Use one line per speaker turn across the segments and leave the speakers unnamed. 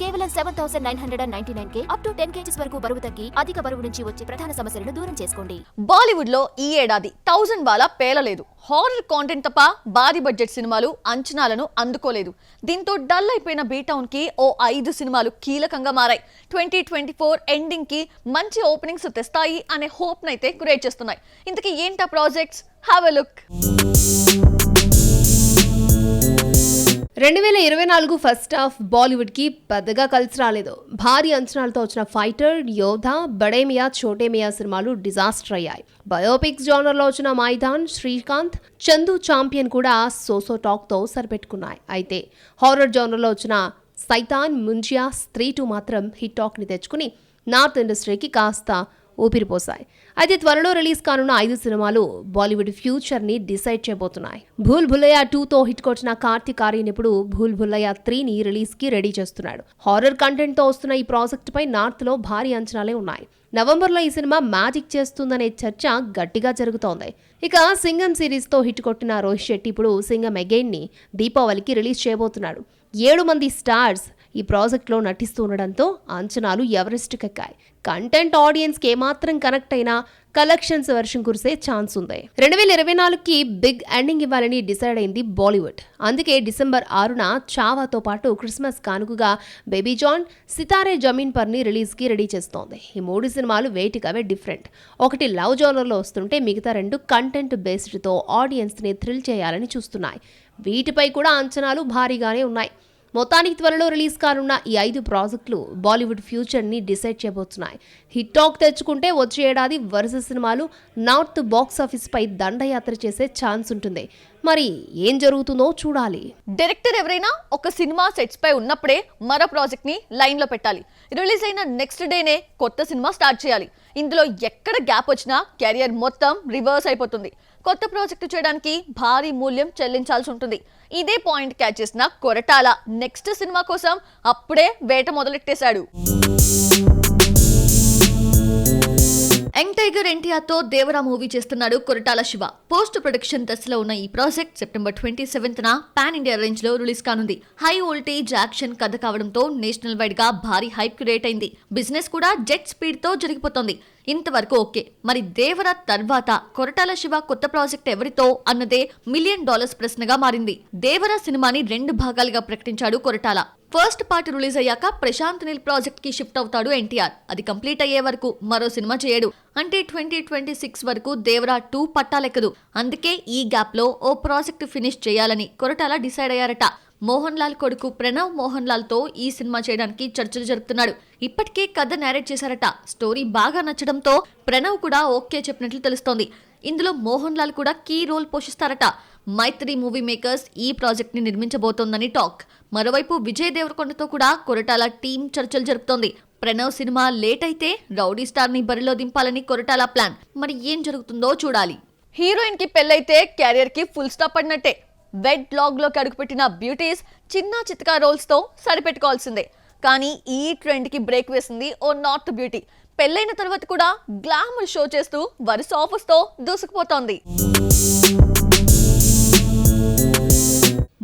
కేవలం 7,999K up to 10 kgs వరకు బరువు తగ్గి అధిక బరువు నుంచి వచ్చే ప్రధాన సమస్యలను దూరం చేసుకోండి.
బాలీవుడ్ లో ఈ ఏడాది 1000 వాలా పేలలేదు. హారర్ కాంటెంట్ తప్ప భారీ బడ్జెట్ సినిమాలు అంచనాలను అందుకోలేదు. దీంతో డల్ అయిపోయిన బీటౌన్ కి ఓ 5 సినిమాలు కీలకంగా మారాయి. 2024 ఎండింగ్ కి మంచి ఓపెనింగ్స్ తెస్తాయి అనే హోప్ నైతే క్రియేట్ చేస్తున్నాయి. ఇంతకీ ఏంటా projects? Have a look.
2024 first half Bollywood కి పెద్దగా కలిసి రాలేదు. భారీ అంచనాలతో వచ్చిన ఫైటర్, యోధా, బడే మియా చోటే మియా సినిమాలు డిజాస్టర్ అయ్యాయి. బయోపిక్స్ జోనర్లో వచ్చిన మైదాన్, శ్రీకాంత్, చందు చాంపియన్ కూడా సోసో టాక్ తో సరిపెట్టుకున్నాయి. అయితే హారర్ జోనర్లో వచ్చిన సైతాన్, ముంజియా, స్త్రీ 2 మాత్రం హిట్ టాక్ ని తెచ్చుకుని నార్త్ ఇండస్ట్రీకి కాస్త ఊపిరిపోసాయి. అయితే త్వరలో రిలీజ్ కానున్న 5 సినిమాలు బాలీవుడ్ ఫ్యూచర్ ని డిసైడ్ చేయబోతున్నాయి. భూల్ భుల్లయ్యా 2తో హిట్ కొట్టిన కార్తిక్ ఆర్యన్ ఇప్పుడు భూల్ భుల్లయ్యా 3ని రిలీజ్ కి రెడీ చేస్తున్నాడు. హారర్ కంటెంట్ తో వస్తున్న ఈ ప్రాజెక్ట్ పై నార్త్ లో భారీ అంచనాలే ఉన్నాయి. నవంబర్లో ఈ సినిమా మ్యాజిక్ చేస్తుందనే చర్చ గట్టిగా జరుగుతోంది. ఇక సింగం సిరీస్ తో హిట్ కొట్టిన రోహిత్ శెట్టి ఇప్పుడు సింగం అగైన్ ని దీపావళికి రిలీజ్ చేయబోతున్నాడు. 7 మంది స్టార్స్ ఈ ప్రాజెక్ట్లో నటిస్తూ ఉండడంతో అంచనాలు ఎవరెస్ట్కెక్కాయి. కంటెంట్ ఆడియన్స్ కి ఏమాత్రం కనెక్ట్ అయినా కలెక్షన్స్ వర్షం కురిసే ఛాన్స్ ఉంది. 2024కి బిగ్ ఎండింగ్ ఇవ్వాలని డిసైడ్ అయింది బాలీవుడ్. అందుకే డిసెంబర్ 6న చావాతో పాటు క్రిస్మస్ కానుకగా baby John, Sitaare Zameen పర్ని release కి రెడీ చేస్తోంది. ఈ 3 సినిమాలు వేటికవే డిఫరెంట్. ఒకటి లవ్ జోనర్లో వస్తుంటే మిగతా 2 కంటెంట్ బేస్డ్ తో ఆడియన్స్ ని థ్రిల్ చేయాలని చూస్తున్నాయి. వీటిపై కూడా అంచనాలు భారీగానే ఉన్నాయి. మొత్తానికి త్వరలో రిలీజ్ కానున్న ఈ 5 ప్రాజెక్టులు బాలీవుడ్ ఫ్యూచర్ ని డిసైడ్ చేయబోతున్నాయి. హిట్ టాక్ తెచ్చుకుంటే వచ్చే ఏడాది వరుస సినిమాలు నార్త్ బాక్స్ ఆఫీస్ పై దండయాత్ర చేసే ఛాన్స్ ఉంటుంది. మరి ఏం జరుగుతుందో చూడాలి.
డైరెక్టర్ ఎవరైనా ఒక సినిమా సెట్స్ పై ఉన్నప్పుడే మరో ప్రాజెక్ట్ ని లైన్ లో పెట్టాలి. రిలీజ్ అయిన నెక్స్ట్ డేనే కొత్త సినిమా స్టార్ట్ చేయాలి. ఇందులో ఎక్కడ గ్యాప్ వచ్చినా కెరియర్ మొత్తం రివర్స్ అయిపోతుంది. కొత్త ప్రాజెక్టు చేయడానికి భారీ మూల్యం చెల్లించాల్సి ఉంటుంది. ఇదే పాయింట్ క్యాచ్ చేసిన కొరటాల నెక్స్ట్ సినిమా కోసం అప్పుడే వేట మొదలెట్టేశాడు. యంగ్ టైగర్ ఎన్టీఆర్ తో దేవరా మూవీ చేస్తున్నాడు కొరటాల శివ. పోస్ట్ ప్రొడక్షన్ దశలో ఉన్న ఈ ప్రాజెక్ట్ సెప్టెంబర్ 27న పాన్ ఇండియా రేంజ్ లో రిలీజ్ కానుంది. హై వోల్టేజ్ యాక్షన్ కథ కావడంతో నేషనల్ వైడ్ గా భారీ హైప్ క్రియేట్ అయింది. బిజినెస్ కూడా జెట్ స్పీడ్ తో జరిగిపోతుంది. ఇంతవరకు ఓకే. మరి దేవరా తర్వాత కొరటాల శివ కొత్త ప్రాజెక్ట్ ఎవరితో అన్నదే $1 మిలియన్ ప్రశ్నగా మారింది. దేవరా సినిమాని 2 భాగాలుగా ప్రకటించాడు కొరటాల. ఫస్ట్ పార్ట్ రిలీజ్ అయ్యాక ప్రశాంత్ నీల్ ప్రాజెక్ట్ కి షిఫ్ట్ అవుతాడు ఎన్టీఆర్. అది కంప్లీట్ అయ్యే వరకు మరో సినిమా చేయడు. అంటే 2026 వరకు దేవరా 2 పట్టాలెక్కదు. అందుకే ఈ గ్యాప్ లో ఓ ప్రాజెక్ట్ ఫినిష్ చేయాలని కొరటాల డిసైడ్ అయ్యారట. మోహన్ లాల్ కొడుకు ప్రణవ్ మోహన్ లాల్ తో ఈ సినిమా చేయడానికి చర్చలు జరుపుతున్నాడు. ఇప్పటికే కథ నేరేట్ చేశారట. స్టోరీ బాగా నచ్చడంతో ప్రణవ్ కూడా ఓకే చెప్పినట్లు తెలుస్తోంది. ఇందులో మోహన్ లాల్ కూడా కీ రోల్ పోషిస్తారట. మైత్రి మూవీ మేకర్స్ ఈ ప్రాజెక్ట్ ని నిర్మించబోతోందని టాక్. మరోవైపు విజయ్ దేవరకొండతో కూడా కొరటాల టీం చర్చలు జరుపుతోంది. ప్రణవ్ సినిమా లేట్ అయితే రౌడీ స్టార్ ని బరిలో దింపాలని కొరటాల ప్లాన్. మరి ఏం జరుగుతుందో చూడాలి. హీరోయిన్ కి పెళ్ళైతే కెరియర్ కి ఫుల్ స్టాప్ పడినట్టే. వెడ్ లాగ్ లోకి అడుగుపెట్టిన బ్యూటీస్ చిన్న చితకా రోల్స్ తో సరిపెట్టుకోవాల్సిందే. కానీ ఈ ట్రెండ్ కి బ్రేక్ వేసింది ఓ నార్త్ బ్యూటీ. పెళ్ళైన తర్వాత కూడా గ్లామర్ షో చేస్తూ వరుస ఆఫర్స్ తో దూసుకుపోతోంది.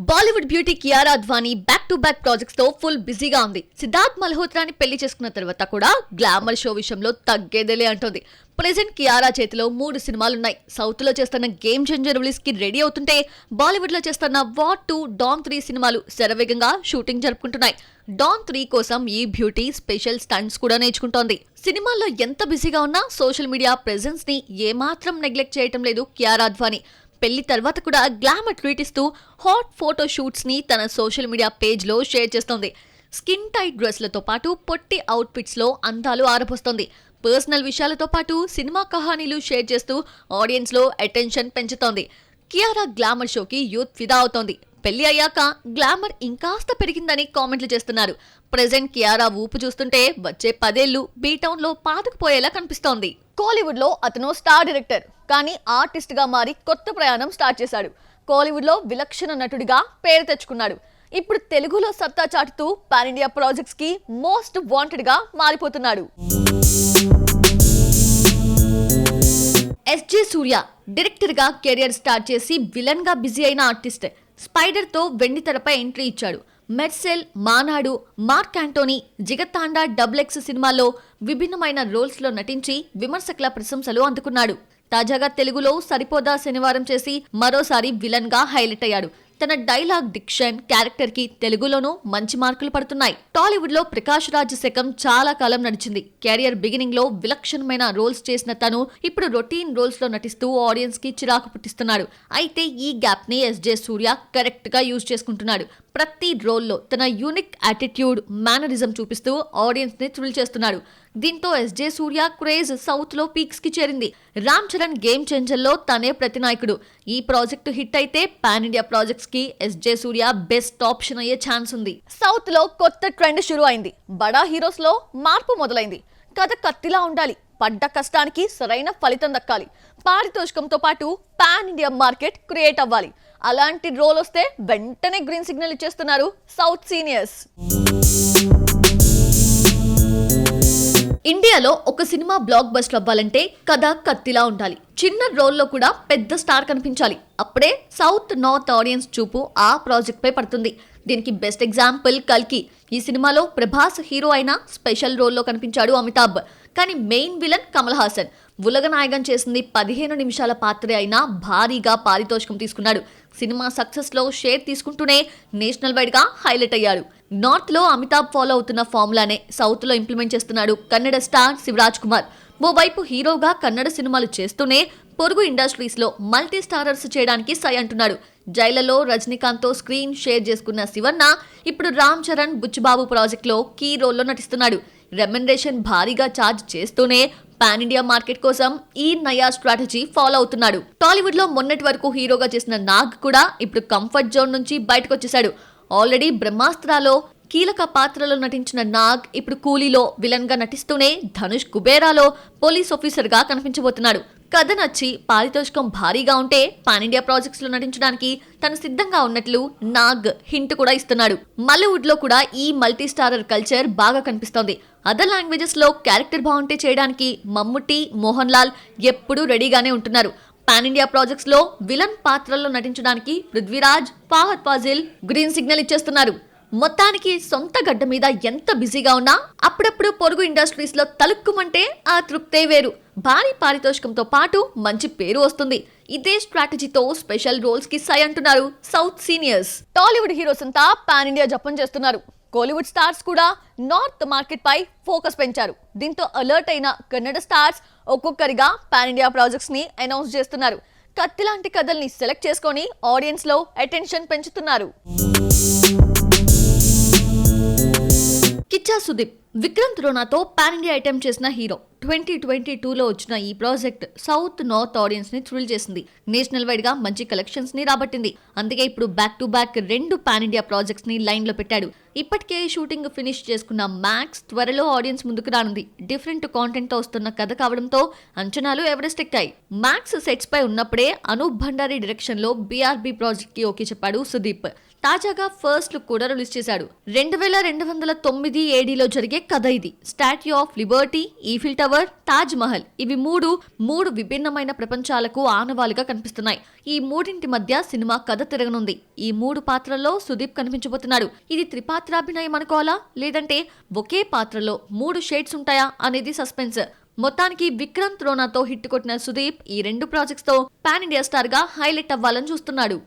Bollywood beauty Kiara Advani back to back projects తో ఫుల్ బిజీగా ఉంది. సిద్ధార్థ్ మల్హోత్రాని పెళ్లి చేసుకున్న తర్వాత కూడా గ్లామర్ షో విషయంలో తగ్గేదేలే అంటోంది. ప్రెజెంట్ కియారా చేతిలో 3 సినిమాలున్నాయి. సౌత్ లో చేస్తున్న గేమ్ చేంజర్ రిలీజ్ కి రెడీ అవుతుంటే బాలీవుడ్ లో చేస్తున్న వార్ 2, డాన్ 3 సినిమాలు శరవేగంగా షూటింగ్ జరుపుకుంటున్నాయి. డాన్ 3 కోసం ఈ బ్యూటీ స్పెషల్ స్టంట్స్ కూడా నేర్చుకుంటోంది. సినిమాల్లో ఎంత బిజీగా ఉన్నా సోషల్ మీడియా ప్రెజెన్స్ ని ఏమాత్రం నెగ్లెక్ట్ చేయటం లేదు కియారా అద్వానీ. పెళ్లి తర్వాత కూడా గ్లామర్ ట్వీట్ ఇస్తూ హాట్ ఫోటో షూట్స్ ని తన సోషల్ మీడియా పేజ్ లో షేర్ చేస్తోంది. స్కిన్ టైట్ డ్రెస్లతో పాటు పొట్టి అవుట్ఫిట్స్ లో అందాలు ఆరపోస్తోంది. పర్సనల్ విషయాలతో పాటు సినిమా కహానీలు షేర్ చేస్తూ ఆడియన్స్ లో అటెన్షన్ పెంచుతోంది. కియారా గ్లామర్ షోకి యూత్ ఫిదా అవుతోంది. పెళ్లి అయ్యాక గ్లామర్ ఇంకాస్త పెరిగిందని కామెంట్లు చేస్తున్నారు. ప్రెజెంట్ కియారా ఊపు చూస్తుంటే వచ్చే 10 ఏళ్లు బీటౌన్ లో పాతుకుపోయేలా కనిపిస్తోంది. కోలీవుడ్ లో అతను స్టార్ డైరెక్టర్, కానీ ఆర్టిస్ట్ గా మారి కొత్త ప్రయాణం స్టార్ట్ చేశాడు. కోలీవుడ్ లో విలక్షణ నటుడిగా పేరు తెచ్చుకున్నాడు. ఇప్పుడు తెలుగులో సత్తా చాటుతూ పాన్ ఇండియా ప్రాజెక్ట్స్ కి మోస్ట్ వాంటెడ్ గా మారిపోతున్నాడు. ఎస్జే సూర్య డైరెక్టర్ గా కెరియర్ స్టార్ట్ చేసి విలన్ గా బిజీ అయిన ఆర్టిస్ట్. స్పైడర్ తో వెండితెరపై ఎంట్రీ ఇచ్చాడు. Mersal, Maanaadu, Mark Antony, Jigarthanda, double X సినిమాల్లో విభిన్నమైన రోల్స్ లో నటించి విమర్శకుల ప్రశంసలు అందుకున్నాడు. తాజాగా తెలుగులో సరిపోదా శనివారం చేసి మరోసారి విలన్ గా హైలైట్ అయ్యాడు. తన డైలాగ్ డిక్షన్, క్యారెక్టర్ కి తెలుగులోనూ మంచి మార్కులు పడుతున్నాయి. టాలీవుడ్ లో ప్రకాష్ రాజ్ శకం చాలా కాలం నడిచింది. కెరియర్ బిగినింగ్ లో విలక్షణమైన రోల్స్ చేసిన తను ఇప్పుడు రొటీన్ రోల్స్ లో నటిస్తూ ఆడియన్స్ కి చిరాకు పుట్టిస్తున్నాడు. అయితే ఈ గ్యాప్ ని ఎస్జే సూర్య కరెక్ట్ గా యూజ్ చేసుకుంటున్నాడు. ప్రతి రోల్లో తన యూనిక్ యాటిట్యూడ్, మేనరిజం చూపిస్తూ ఆడియన్స్ ని థ్రిల్ చేస్తున్నాడు. దీంతో ఎస్జే సూర్య క్రేజ్ సౌత్ లో పీక్స్ కి చేరింది. రామ్ చరణ్ గేమ్ చేంజర్ లో తనే ప్రతినాయకుడు. ఈ ప్రాజెక్టు హిట్ అయితే పాన్ ఇండియా ప్రాజెక్ట్స్ కి ఎస్జే సూర్య బెస్ట్ ఆప్షన్ అయ్యే ఛాన్స్ ఉంది. సౌత్ లో కొత్త ట్రెండ్ షురూ అయింది. బడా హీరోస్ లో మార్పు మొదలైంది. కథ కత్తిలా ఉండాలి. పడ్డ కష్టానికి సరైన ఫలితం దక్కాలి. పారితోషికంతో పాటు పాన్ ఇండియా మార్కెట్ క్రియేట్ అవ్వాలి. అలాంటి రోల్ వస్తే వెంటనే గ్రీన్ సిగ్నల్ ఇచ్చేస్తున్నారు సౌత్ సీనియర్స్. ఇండియాలో ఒక సినిమా బ్లాక్ బస్టర్ అవ్వాలంటే కథ కత్తిలా ఉండాలి. చిన్న రోల్లో కూడా పెద్ద స్టార్ కనిపించాలి. అప్పుడే సౌత్ నార్త్ ఆడియన్స్ చూపు ఆ ప్రాజెక్ట్ పై పడుతుంది. దీనికి బెస్ట్ ఎగ్జాంపుల్ కల్కి. ఈ సినిమాలో ప్రభాస్ హీరో అయిన స్పెషల్ రోల్లో కనిపించాడు అమితాబ్. కానీ మెయిన్ విలన్ కమల్ హాసన్. ఉలగనాయకం చేసింది 15 నిమిషాల పాత్రే అయినా భారీగా పారితోషికం తీసుకున్నాడు. సినిమా సక్సెస్ లో షేర్ తీసుకుంటూనే నేషనల్ వైడ్ గా హైలైట్ అయ్యాడు. నార్త్ లో అమితాబ్ ఫాలో అవుతున్న ఫార్ములానే సౌత్ లో ఇంప్లిమెంట్ చేస్తున్నాడు కన్నడ స్టార్ శివరాజ్ కుమార్. ఓవైపు హీరోగా కన్నడ సినిమాలు చేస్తూనే పొరుగు ఇండస్ట్రీస్ లో మల్టీ స్టారర్స్ చేయడానికి సై అంటున్నాడు. జైలలో రజనీకాంత్ తో స్క్రీన్ షేర్ చేసుకున్న శివన్న ఇప్పుడు రామ్ చరణ్, బుచ్చిబాబు ప్రాజెక్ట్ లో కీ రోల్లో నటిస్తున్నాడు. రెమ్యునరేషన్ భారీగా ఛార్జ్ చేస్తూనే పాన్ ఇండియా మార్కెట్ కోసం ఈ నయా స్ట్రాటజీ ఫాలో అవుతున్నాడు. టాలీవుడ్ లో మొన్నటి వరకు హీరోగా చేసిన నాగ్ కూడా ఇప్పుడు కంఫర్ట్ జోన్ నుంచి బయటకు వచ్చేశాడు. ఆల్రెడీ బ్రహ్మాస్త్రాలో కీలక పాత్రలో నటించిన నాగ్ ఇప్పుడు కూలీలో విలన్ గా నటిస్తూనే ధనుష్ కుబేరాలో పోలీస్ ఆఫీసర్ గా కనిపించబోతున్నాడు. కథ నచ్చి పారితోషికం భారీగా ఉంటే పాన్ ఇండియా ప్రాజెక్ట్స్ లో నటించడానికి తను సిద్ధంగా ఉన్నట్లు నాగ్ హింట్ కూడా ఇస్తున్నాడు. బాలీవుడ్ లో కూడా ఈ మల్టీ స్టారర్ కల్చర్ బాగా కనిపిస్తోంది. అదర్ లాంగ్వేజెస్ లో క్యారెక్టర్ బాగుంటే చేయడానికి మమ్ముట్టి, మోహన్ లాల్ ఎప్పుడూ రెడీగానే ఉంటున్నారు. పాన్ ఇండియా ప్రాజెక్ట్స్ లో విలన్ పాత్రల్లో నటించడానికి పృథ్వీరాజ్, ఫహద్ ఫాజిల్ గ్రీన్ సిగ్నల్ ఇచ్చేస్తున్నారు. మొత్తానికి సొంత గడ్డ మీద ఎంత బిజీగా ఉన్నా అప్పుడప్పుడు పొరుగు ఇండస్ట్రీస్ లో తలుక్కుమంటే ఆ తృప్తే వేరు. భారీ పారితోషికంతో పాటు మంచి పేరు వస్తుంది. ఇదే స్ట్రాటజీతో స్పెషల్ రోల్స్ కి సై అంటున్నారు సౌత్ సీనియర్స్. టాలీవుడ్ హీరోస్ అంతా పాన్ ఇండియా జపం చేస్తున్నారు. కోలీవుడ్ స్టార్స్ కూడా నార్త్ మార్కెట్ పై ఫోకస్ పెంచారు. దీంతో అలర్ట్ అయిన కన్నడ స్టార్స్ ఒక్కొక్కరిగా పాన్ ఇండియా ప్రాజెక్ట్స్ ని అనౌన్స్ చేస్తున్నారు. కత్తి లాంటి కథల్ని సెలెక్ట్ చేసుకొని ఆడియన్స్ లో అటెన్షన్ పెంచుతున్నారు. కిచ్చా సుదీప్ విక్రమ్ త్రోనాతో పాన్ ఇండియా అటెంప్ట్ చేసిన హీరో. 2022లో వచ్చిన ఈ ప్రాజెక్ట్ సౌత్ నార్త్ ఆడియన్స్ ని థ్రిల్ చేసింది. నేషనల్ వైడ్ గా మంచి కలెక్షన్స్ ని రాబట్టింది. అందుకే ఇప్పుడు back to back 2 pan India projects ని లైన్ లో పెట్టాడు. ఇప్పటికే షూటింగ్ ఫినిష్ చేసుకున్న మ్యాక్స్ త్వరలో ఆడియన్స్ ముందుకు రానుంది. డిఫరెంట్ కాంటెంట్ తో వస్తున్న కథ కావడంతో అంచనాలు ఎవరెస్ట్ ఎక్కాయి. మ్యాక్స్ సెట్స్ పై ఉన్నప్పుడే అనూప్ భండారీ డైరెక్షన్ లో BRB ప్రాజెక్ట్ కి ఓకే చెప్పాడు సుదీప్. తాజాగా ఫస్ట్ లుక్ కూడా రిలీజ్ చేశాడు. 2209 ADలో జరిగే కథ ఇది. Statue of Liberty, Eiffel tower, Taj Mahal ఇవి మూడు విభిన్నమైన ప్రపంచాలకు ఆనవాలుగా కనిపిస్తున్నాయి. ఈ మూడింటి మధ్య సినిమా కథ తిరగనుంది. ఈ 3 పాత్రల్లో సుదీప్ కనిపించబోతున్నాడు. ఇది త్రిపాత్రాభినయం అనుకోవాలా, లేదంటే ఒకే పాత్రలో 3 షేడ్స్ ఉంటాయా అనేది సస్పెన్స్. మొత్తానికి విక్రమ్ త్రోనాతో హిట్ కొట్టిన సుదీప్ ఈ 2 ప్రాజెక్ట్స్ తో పాన్ ఇండియా స్టార్ గా హైలైట్ అవ్వాలని చూస్తున్నాడు.